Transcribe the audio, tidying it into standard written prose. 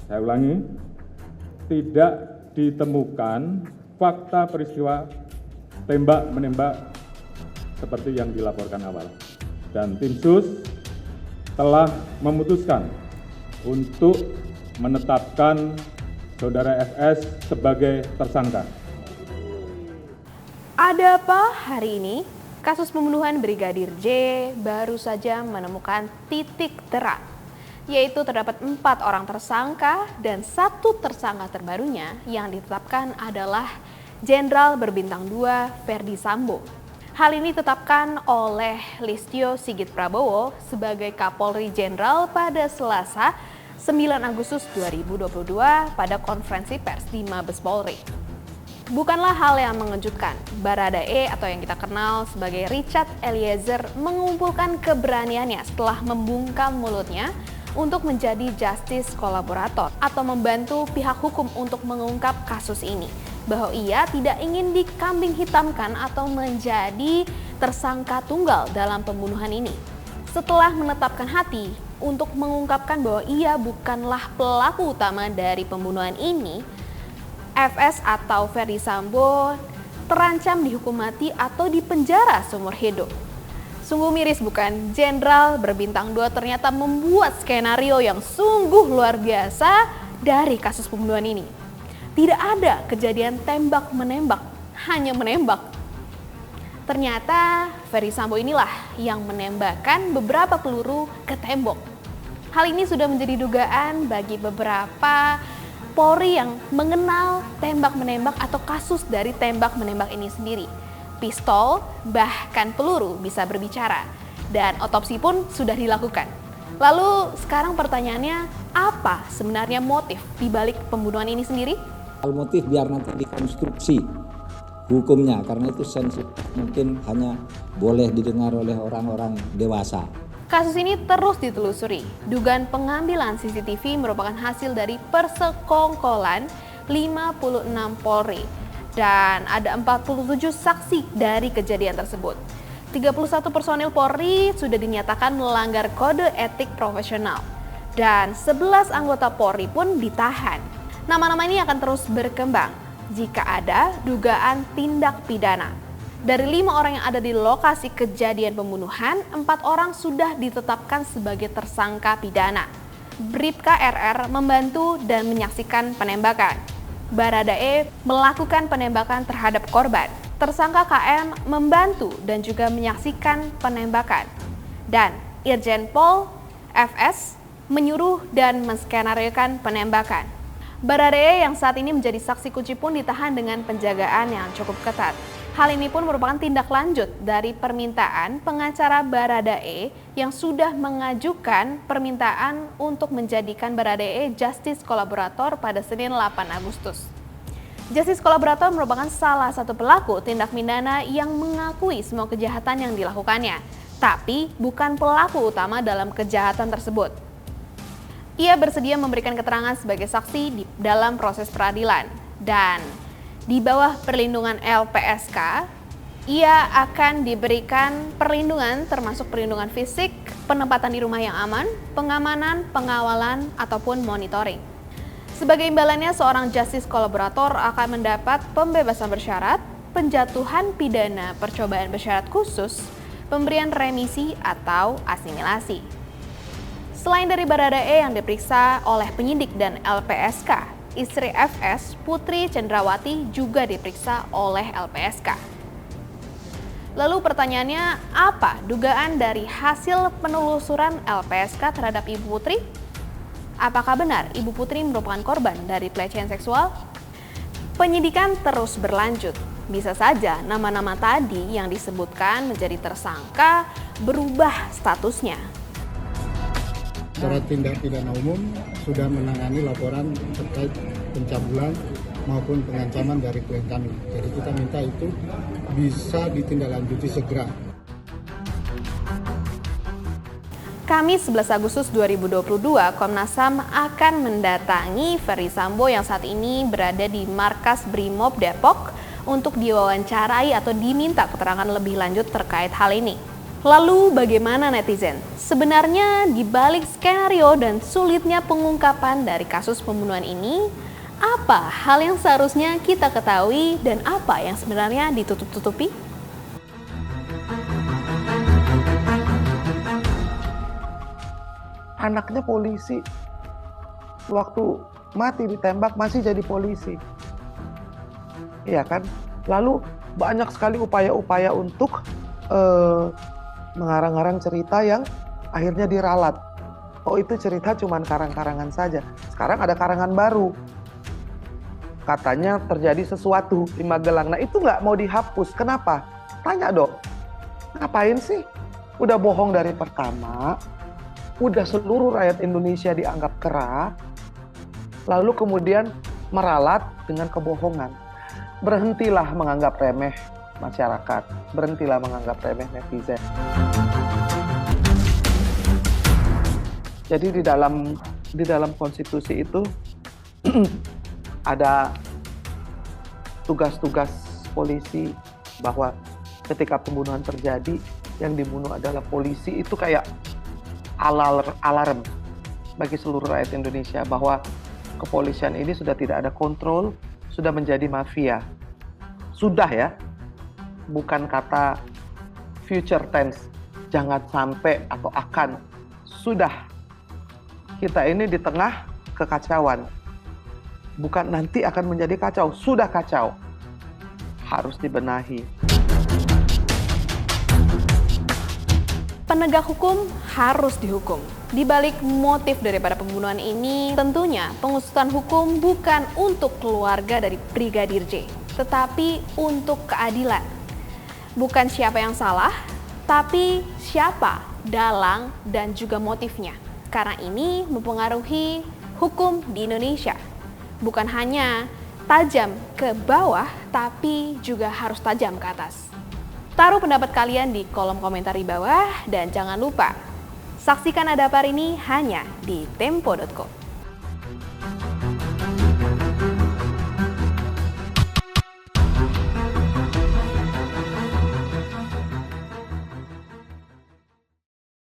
Saya ulangi, tidak ditemukan fakta peristiwa tembak-menembak seperti yang dilaporkan awal. Dan tim sus telah memutuskan untuk menetapkan Saudara FS sebagai tersangka. Ada apa hari ini? Kasus pembunuhan Brigadir J baru saja menemukan titik terang, yaitu terdapat 4 orang tersangka dan 1 tersangka terbarunya yang ditetapkan adalah Jenderal berbintang 2 Ferdi Sambo. Hal ini ditetapkan oleh Listio Sigit Prabowo sebagai Kapolri Jenderal pada Selasa 9 Agustus 2022 pada konferensi pers di Mabes Polri. Bukanlah hal yang mengejutkan, Baradae atau yang kita kenal sebagai Richard Eliezer mengumpulkan keberaniannya setelah membungkam mulutnya untuk menjadi justice kolaborator atau membantu pihak hukum untuk mengungkap kasus ini. Bahwa ia tidak ingin dikambing hitamkan atau menjadi tersangka tunggal dalam pembunuhan ini. Setelah menetapkan hati untuk mengungkapkan bahwa ia bukanlah pelaku utama dari pembunuhan ini, FS atau Ferdi Sambo terancam dihukum mati atau dipenjara seumur hidup. Sungguh miris bukan? Jenderal berbintang 2 ternyata membuat skenario yang sungguh luar biasa dari kasus pembunuhan ini. Tidak ada kejadian tembak-menembak, hanya menembak. Ternyata Ferdi Sambo inilah yang menembakkan beberapa peluru ke tembok. Hal ini sudah menjadi dugaan bagi beberapa Polri yang mengenal tembak-menembak atau kasus dari tembak-menembak ini sendiri. Pistol, bahkan peluru bisa berbicara. Dan otopsi pun sudah dilakukan. Lalu sekarang pertanyaannya, apa sebenarnya motif dibalik pembunuhan ini sendiri? Motif biar nanti dikonstruksi hukumnya, karena itu sensitif, mungkin hanya boleh didengar oleh orang-orang dewasa. Kasus ini terus ditelusuri. Dugaan pengambilan CCTV merupakan hasil dari persekongkolan 56 Polri. Dan ada 47 saksi dari kejadian tersebut. 31 personil Polri sudah dinyatakan melanggar kode etik profesional. Dan 11 anggota Polri pun ditahan. Nama-nama ini akan terus berkembang jika ada dugaan tindak pidana. Dari 5 orang yang ada di lokasi kejadian pembunuhan, 4 orang sudah ditetapkan sebagai tersangka pidana. Bribka RR membantu dan menyaksikan penembakan. Baradae melakukan penembakan terhadap korban. Tersangka KM membantu dan juga menyaksikan penembakan. Dan Irjen Pol FS menyuruh dan menskenariokan penembakan. Baradae yang saat ini menjadi saksi kunci pun ditahan dengan penjagaan yang cukup ketat. Hal ini pun merupakan tindak lanjut dari permintaan pengacara Baradae yang sudah mengajukan permintaan untuk menjadikan Baradae justice kolaborator pada Senin 8 Agustus. Justice kolaborator merupakan salah satu pelaku tindak pidana yang mengakui semua kejahatan yang dilakukannya, tapi bukan pelaku utama dalam kejahatan tersebut. Ia bersedia memberikan keterangan sebagai saksi di dalam proses peradilan dan di bawah perlindungan LPSK, ia akan diberikan perlindungan termasuk perlindungan fisik, penempatan di rumah yang aman, pengamanan, pengawalan, ataupun monitoring. Sebagai imbalannya, seorang justice kolaborator akan mendapat pembebasan bersyarat, penjatuhan pidana percobaan bersyarat khusus, pemberian remisi atau asimilasi. Selain dari Baradae yang diperiksa oleh penyidik dan LPSK, istri FS, Putri Cendrawati juga diperiksa oleh LPSK. Lalu pertanyaannya, apa dugaan dari hasil penelusuran LPSK terhadap Ibu Putri? Apakah benar Ibu Putri merupakan korban dari pelecehan seksual? Penyidikan terus berlanjut. Bisa saja nama-nama tadi yang disebutkan menjadi tersangka berubah statusnya. Secara tindak pidana umum sudah menangani laporan terkait pencabulan maupun pengancaman dari klien kami. Jadi kita minta itu bisa ditindaklanjuti segera. Kamis 11 Agustus 2022, Komnas HAM akan mendatangi Ferdi Sambo yang saat ini berada di Markas Brimob Depok untuk diwawancarai atau diminta keterangan lebih lanjut terkait hal ini. Lalu bagaimana netizen? Sebenarnya di balik skenario dan sulitnya pengungkapan dari kasus pembunuhan ini, apa hal yang seharusnya kita ketahui dan apa yang sebenarnya ditutup-tutupi? Anaknya polisi, waktu mati ditembak masih jadi polisi. Iya kan? Lalu banyak sekali upaya-upaya untuk mengarang-arang cerita yang akhirnya diralat. Oh, itu cerita cuman karang-karangan saja. Sekarang ada karangan baru. Katanya terjadi sesuatu di Magelang. Nah, itu nggak mau dihapus. Kenapa? Tanya dong. Ngapain sih? Udah bohong dari pertama. Udah seluruh rakyat Indonesia dianggap kera. Lalu kemudian meralat dengan kebohongan. Berhentilah menganggap remeh masyarakat, berhentilah menganggap remeh netizen. Jadi di dalam konstitusi itu ada tugas-tugas polisi bahwa ketika pembunuhan terjadi yang dibunuh adalah polisi, itu kayak alarm bagi seluruh rakyat Indonesia bahwa kepolisian ini sudah tidak ada kontrol, sudah menjadi mafia. Sudah ya. Bukan kata future tense, jangan sampai atau akan. Sudah, kita ini di tengah kekacauan. Bukan nanti akan menjadi kacau, sudah kacau. Harus dibenahi. Penegak hukum harus dihukum. Di balik motif daripada pembunuhan ini, tentunya pengusutan hukum bukan untuk keluarga dari Brigadir J, tetapi untuk keadilan. Bukan siapa yang salah, tapi siapa dalang dan juga motifnya. Karena ini mempengaruhi hukum di Indonesia. Bukan hanya tajam ke bawah, tapi juga harus tajam ke atas. Taruh pendapat kalian di kolom komentar di bawah dan jangan lupa saksikan Adapar ini hanya di tempo.co.